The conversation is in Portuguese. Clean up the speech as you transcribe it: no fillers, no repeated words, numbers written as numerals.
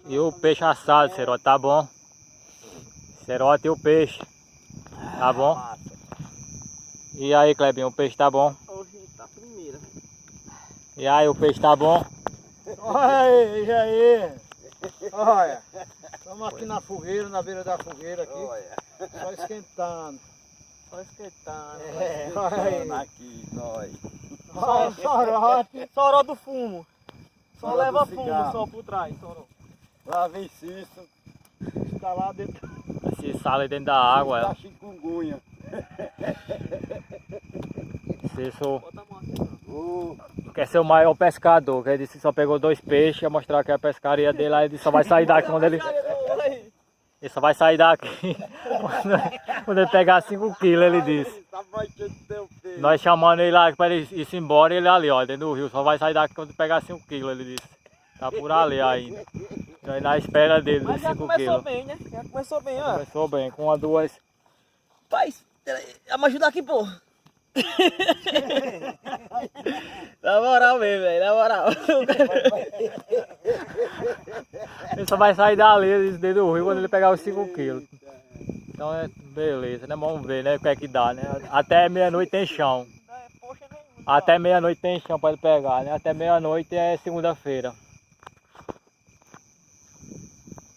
E o peixe assado, Cerote, tá bom? Cerote e o peixe. Tá bom? E aí, Clebinho, o peixe tá bom? Hoje tá primeira. E aí, o peixe tá bom? Oi, e aí? Olha, estamos aqui na fogueira, na beira da fogueira aqui. Olha. Só esquentando. Só esquentando. É, olha aí. Aqui, nós. Olha, sorote. Soró do fumo. Só Soró leva do fumo cigarro. só por trás, soró. Lá vem Cício. Está lá dentro Esse sal aí dentro da água, da ó. chikungunya. Cício Bota a mão aqui. quer ser o maior pescador, que ele disse que só pegou 2 peixes, ia mostrar que a pescaria dele, aí ele só vai sair daqui quando ele só vai sair daqui quando ele pegar 5 quilos, ele disse. Nós chamando ele lá para ele ir embora, ele ali, ó, dentro do rio, só vai sair daqui quando pegar 5 quilos, ele disse. Tá por ali ainda. Então, na espera dele, Mas dos já 5 começou quilos. bem, né? Já começou bem, ó. Começou bem, com uma, duas. Pai, me ajudar aqui, pô. Na moral mesmo, velho, na moral. Ele só vai sair dali, ele disse, dentro do rio, quando ele pegar os 5 quilos. Então é beleza, né? Vamos ver, né? O que é que dá, né? Até meia-noite tem chão. Poxa, nenhuma. Até meia-noite tem chão para ele pegar, né? Até meia-noite é segunda-feira.